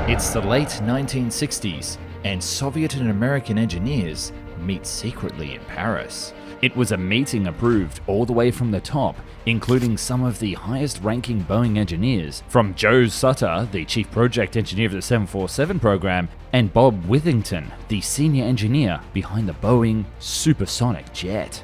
It's the late 1960s, and Soviet and American engineers meet secretly in Paris. It was a meeting approved all the way from the top, including some of the highest-ranking Boeing engineers, from Joe Sutter, the chief project engineer of the 747 program, and Bob Withington, the senior engineer behind the Boeing supersonic jet.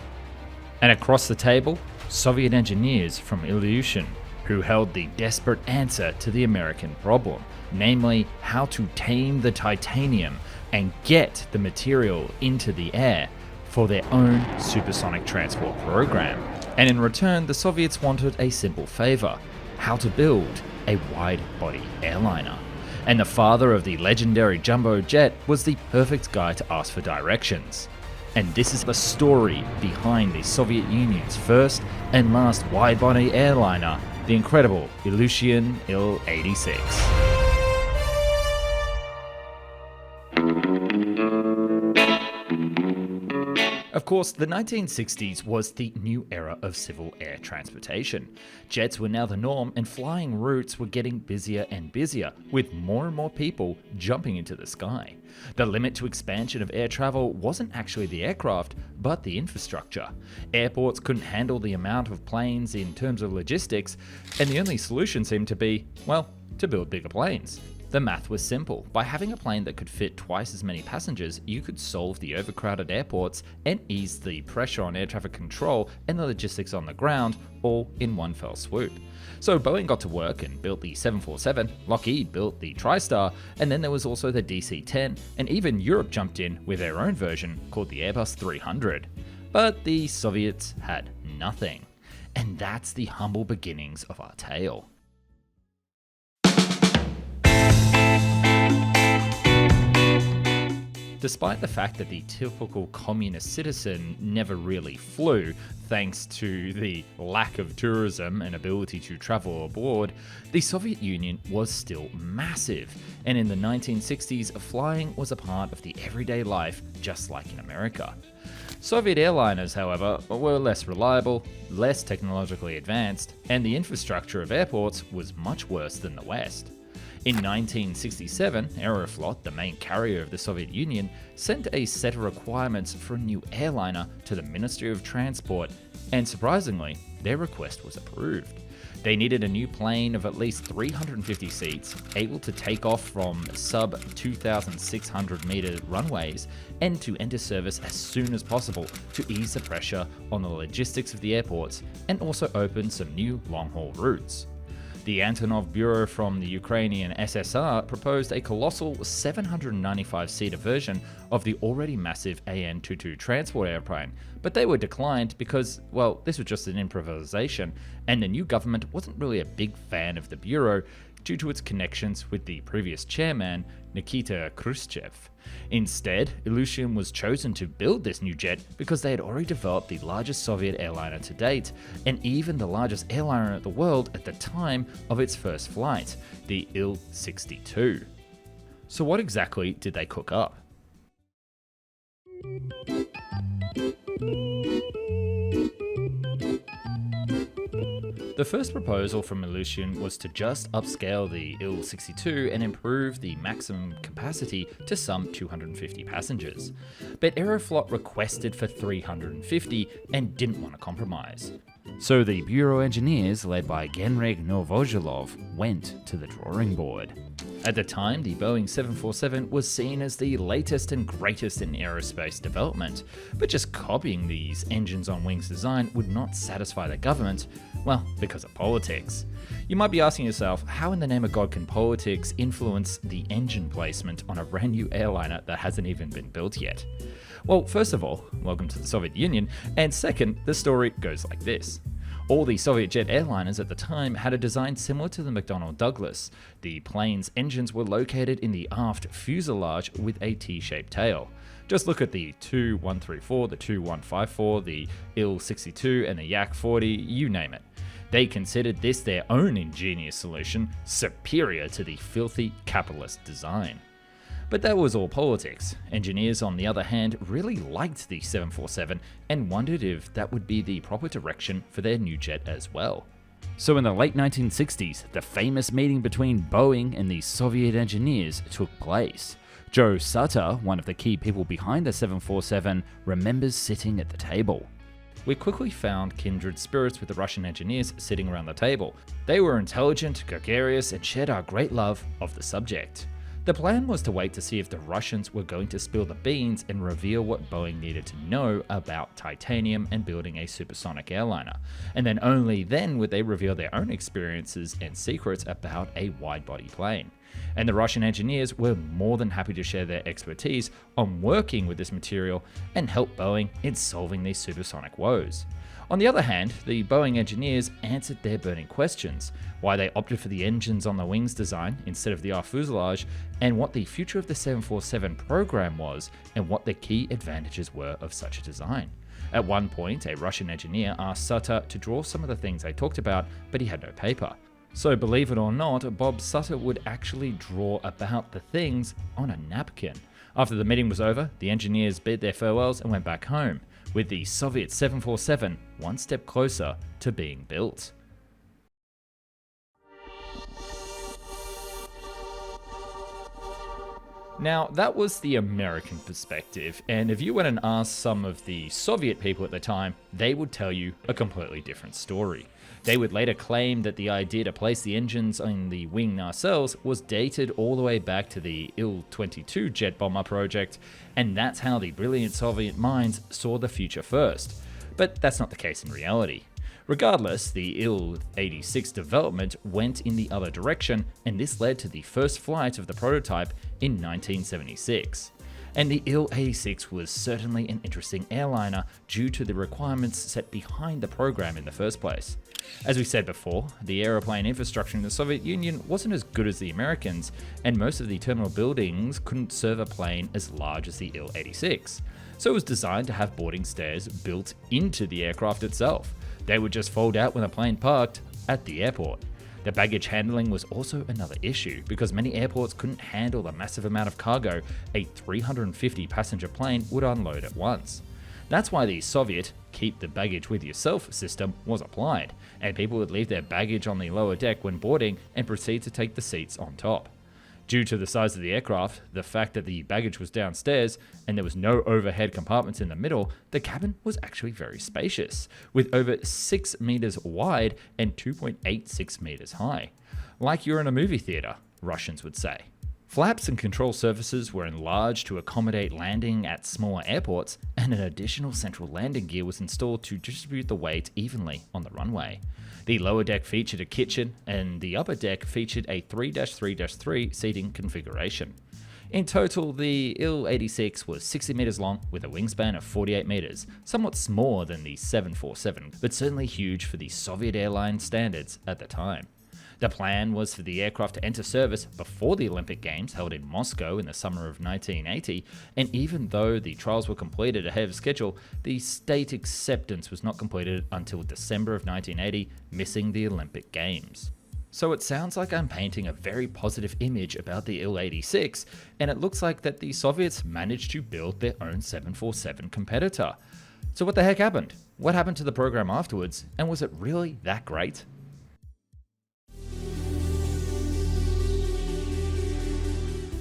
And across the table, Soviet engineers from Ilyushin, who held the desperate answer to the American problem, namely how to tame the titanium and get the material into the air for their own supersonic transport program. And in return, the Soviets wanted a simple favor: how to build a wide-body airliner. And the father of the legendary jumbo jet was the perfect guy to ask for directions. And this is the story behind the Soviet Union's first and last wide-body airliner, the incredible Ilyushin Il-86. Of course, the 1960s was the new era of civil air transportation. Jets were now the norm, and flying routes were getting busier and busier, with more and more people jumping into the sky. The limit to expansion of air travel wasn't actually the aircraft, but the infrastructure. Airports couldn't handle the amount of planes in terms of logistics, and the only solution seemed to be, well, to build bigger planes. The math was simple. By having a plane that could fit twice as many passengers, you could solve the overcrowded airports and ease the pressure on air traffic control and the logistics on the ground, all in one fell swoop. So Boeing got to work and built the 747, Lockheed built the TriStar, and then there was also the DC-10, and even Europe jumped in with their own version called the Airbus 300. But the Soviets had nothing. And that's the humble beginnings of our tale. Despite the fact that the typical communist citizen never really flew, thanks to the lack of tourism and ability to travel abroad, the Soviet Union was still massive, and in the 1960s, flying was a part of the everyday life, just like in America. Soviet airliners, however, were less reliable, less technologically advanced, and the infrastructure of airports was much worse than the West. In 1967, Aeroflot, the main carrier of the Soviet Union, sent a set of requirements for a new airliner to the Ministry of Transport, and surprisingly, their request was approved. They needed a new plane of at least 350 seats, able to take off from sub-2,600 meter runways, and to enter service as soon as possible to ease the pressure on the logistics of the airports, and also open some new long-haul routes. The Antonov Bureau from the Ukrainian SSR proposed a colossal 795-seater version of the already massive AN-22 transport airplane, but they were declined because, well, this was just an improvisation, and the new government wasn't really a big fan of the Bureau due to its connections with the previous chairman, Nikita Khrushchev. Instead, Ilyushin was chosen to build this new jet because they had already developed the largest Soviet airliner to date, and even the largest airliner in the world at the time of its first flight, the Il-62. So what exactly did they cook up? The first proposal from Ilyushin was to just upscale the Il-62 and improve the maximum capacity to some 250 passengers. But Aeroflot requested for 350 and didn't want to compromise. So the Bureau engineers, led by Genrikh Novozhilov, went to the drawing board. At the time, the Boeing 747 was seen as the latest and greatest in aerospace development, but just copying these engines on wings design would not satisfy the government, well, because of politics. You might be asking yourself, how in the name of God can politics influence the engine placement on a brand new airliner that hasn't even been built yet? Well, first of all, welcome to the Soviet Union, and second, the story goes like this. All the Soviet jet airliners at the time had a design similar to the McDonnell Douglas. The plane's engines were located in the aft fuselage with a T-shaped tail. Just look at the Tu-134, the Tu-154, the Il-62 and the Yak-40, you name it. They considered this their own ingenious solution, superior to the filthy capitalist design. But that was all politics. Engineers, on the other hand, really liked the 747 and wondered if that would be the proper direction for their new jet as well. So in the late 1960s, the famous meeting between Boeing and the Soviet engineers took place. Joe Sutter, one of the key people behind the 747, remembers sitting at the table. We quickly found kindred spirits with the Russian engineers sitting around the table. They were intelligent, gregarious, and shared our great love of the subject. The plan was to wait to see if the Russians were going to spill the beans and reveal what Boeing needed to know about titanium and building a supersonic airliner, and then only then would they reveal their own experiences and secrets about a wide-body plane. And the Russian engineers were more than happy to share their expertise on working with this material and help Boeing in solving these supersonic woes. On the other hand, the Boeing engineers answered their burning questions: why they opted for the engines on the wings design instead of the aft fuselage, and what the future of the 747 program was, and what the key advantages were of such a design. At one point, a Russian engineer asked Sutter to draw some of the things they talked about, but he had no paper. So believe it or not, Bob Sutter would actually draw about the things on a napkin. After the meeting was over, the engineers bid their farewells and went back home, with the Soviet 747 one step closer to being built. Now, that was the American perspective, and if you went and asked some of the Soviet people at the time, they would tell you a completely different story. They would later claim that the idea to place the engines on the wing nacelles was dated all the way back to the Il-82 jet bomber project, and that's how the brilliant Soviet minds saw the future first. But that's not the case in reality. Regardless, the Il-86 development went in the other direction, and this led to the first flight of the prototype in 1976. And the Il-86 was certainly an interesting airliner due to the requirements set behind the program in the first place. As we said before, the aeroplane infrastructure in the Soviet Union wasn't as good as the Americans, and most of the terminal buildings couldn't serve a plane as large as the Il-86. So it was designed to have boarding stairs built into the aircraft itself. They would just fold out when the plane parked at the airport. The baggage handling was also another issue because many airports couldn't handle the massive amount of cargo a 350 passenger plane would unload at once. That's why the Soviet keep the baggage with yourself system was applied, and people would leave their baggage on the lower deck when boarding and proceed to take the seats on top. Due to the size of the aircraft, the fact that the baggage was downstairs, and there was no overhead compartments in the middle, the cabin was actually very spacious, with over 6 meters wide and 2.86 meters high. Like you're in a movie theater, Russians would say. Flaps and control surfaces were enlarged to accommodate landing at smaller airports, and an additional central landing gear was installed to distribute the weight evenly on the runway. The lower deck featured a kitchen, and the upper deck featured a 3-3-3 seating configuration. In total, the Il-86 was 60 meters long with a wingspan of 48 meters, somewhat smaller than the 747, but certainly huge for the Soviet airline standards at the time. The plan was for the aircraft to enter service before the Olympic Games held in Moscow in the summer of 1980, and even though the trials were completed ahead of schedule, the state acceptance was not completed until December of 1980, missing the Olympic Games. So it sounds like I'm painting a very positive image about the Il-86, and it looks like that the Soviets managed to build their own 747 competitor. So what the heck happened? What happened to the program afterwards, and was it really that great?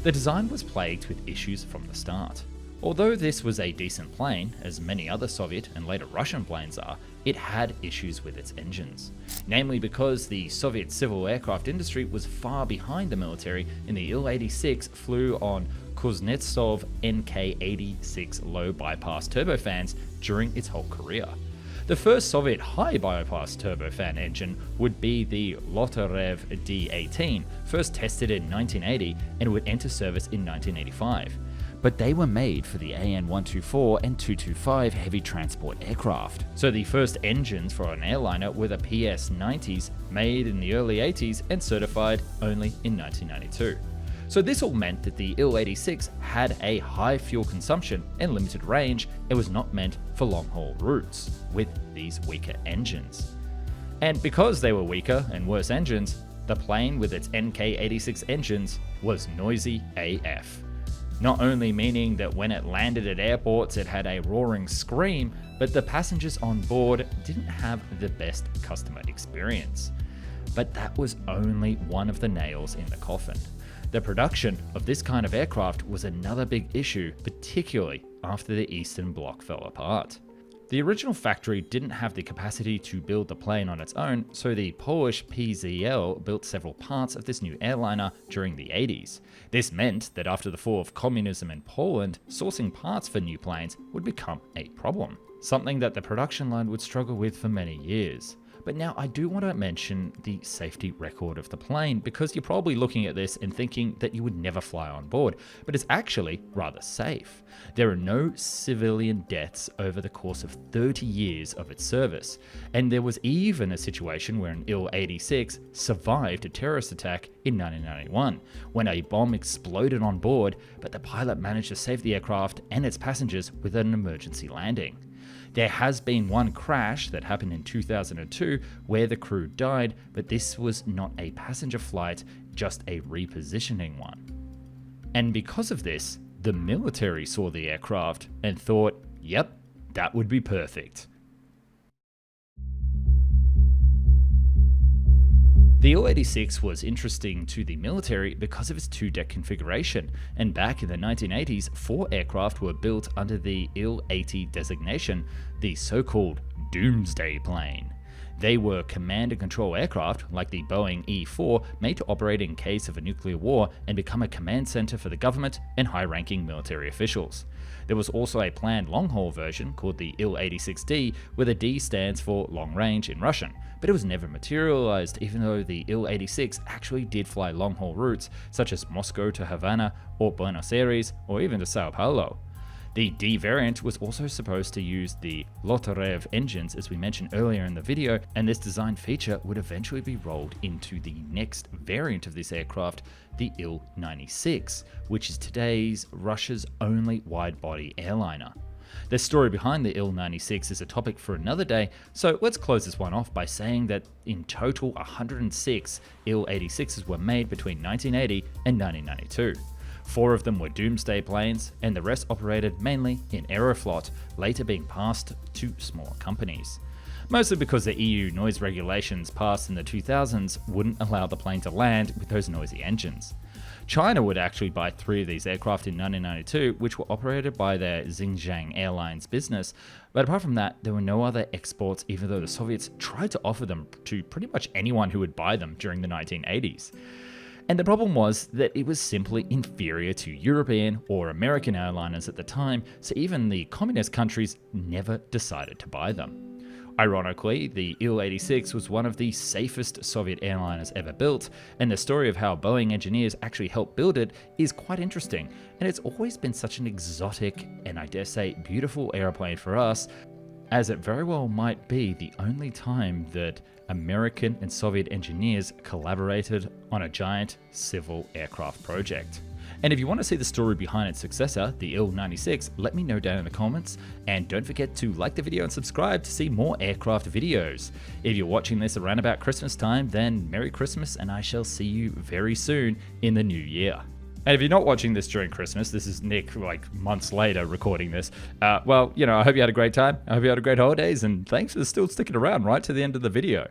The design was plagued with issues from the start. Although this was a decent plane, as many other Soviet and later Russian planes are, it had issues with its engines. Namely because the Soviet civil aircraft industry was far behind the military, and the Il-86 flew on Kuznetsov NK-86 low bypass turbofans during its whole career. The first Soviet high bypass turbofan engine would be the Lotarev D-18, first tested in 1980 and would enter service in 1985. But they were made for the AN-124 and 225 heavy transport aircraft. So the first engines for an airliner were the PS-90s, made in the early 80s and certified only in 1992. So this all meant that the Il-86 had a high fuel consumption and limited range and was not meant for long-haul routes with these weaker engines. And because they were weaker and worse engines, the plane with its NK-86 engines was noisy AF. Not only meaning that when it landed at airports it had a roaring scream, but the passengers on board didn't have the best customer experience. but that was only one of the nails in the coffin. The production of this kind of aircraft was another big issue, particularly after the Eastern Bloc fell apart. The original factory didn't have the capacity to build the plane on its own, so the Polish PZL built several parts of this new airliner during the 80s. This meant that after the fall of communism in Poland, sourcing parts for new planes would become a problem, something that the production line would struggle with for many years. But now I do want to mention the safety record of the plane, because you're probably looking at this and thinking that you would never fly on board, but it's actually rather safe. There are no civilian deaths over the course of 30 years of its service, and there was even a situation where an Il-86 survived a terrorist attack in 1991, when a bomb exploded on board, but the pilot managed to save the aircraft and its passengers with an emergency landing. There has been one crash that happened in 2002 where the crew died, but this was not a passenger flight, just a repositioning one. And because of this, the military saw the aircraft and thought, yep, that would be perfect. The Il-86 was interesting to the military because of its two-deck configuration, and back in the 1980s, 4 aircraft were built under the Il-80 designation, the so-called Doomsday plane. They were command and control aircraft, like the Boeing E-4, made to operate in case of a nuclear war and become a command center for the government and high-ranking military officials. There was also a planned long-haul version called the Il-86D, where the D stands for long range in Russian, but it was never materialized, even though the Il-86 actually did fly long-haul routes such as Moscow to Havana or Buenos Aires or even to Sao Paulo. The D variant was also supposed to use the Lotarev engines, as we mentioned earlier in the video, and this design feature would eventually be rolled into the next variant of this aircraft, the Il-86, which is today's Russia's only wide-body airliner. The story behind the Il-86 is a topic for another day, so let's close this one off by saying that in total 106 Il-86s were made between 1980 and 1992. 4 of them were Doomsday planes, and the rest operated mainly in Aeroflot, later being passed to smaller companies. Mostly because the EU noise regulations passed in the 2000s wouldn't allow the plane to land with those noisy engines. China would actually buy 3 of these aircraft in 1992, which were operated by their Xinjiang Airlines business, but apart from that, there were no other exports, even though the Soviets tried to offer them to pretty much anyone who would buy them during the 1980s. And the problem was that it was simply inferior to European or American airliners at the time, so even the communist countries never decided to buy them. Ironically, the Il-86 was one of the safest Soviet airliners ever built, and the story of how Boeing engineers actually helped build it is quite interesting, and it's always been such an exotic and, I dare say, beautiful airplane for us, as it very well might be the only time that American and Soviet engineers collaborated on a giant civil aircraft project. And if you want to see the story behind its successor, the Il-96, let me know down in the comments, and don't forget to like the video and subscribe to see more aircraft videos. If you're watching this around about Christmas time, then Merry Christmas, and I shall see you very soon in the new year. And if you're not watching this during Christmas, this is Nick like months later recording this, well, I hope you had a great time. I hope you had a great holidays, and thanks for still sticking around right to the end of the video.